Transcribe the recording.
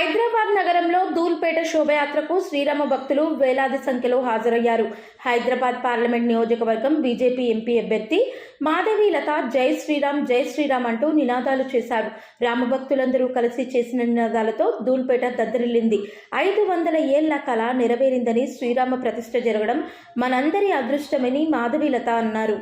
హైదరాబాద్ నగరంలో ధూల్పేట శోభయాత్రకు శ్రీరామ భక్తులు వేలాది సంఖ్యలో హాజరయ్యారు. హైదరాబాద్ పార్లమెంట్ నియోజకవర్గం బీజేపీ ఎంపీ అభ్యర్థి మాధవీలత జై శ్రీరామ్ అంటూ నినాదాలు చేశారు. రామభక్తులందరూ కలిసి చేసిన నినాదాలతో ధూల్పేట దద్దరిల్లింది. 500 ఏళ్ల కళ నెరవేరిందని, శ్రీరామ ప్రతిష్ఠ జరగడం మనందరి అదృష్టమని మాధవీలత అన్నారు.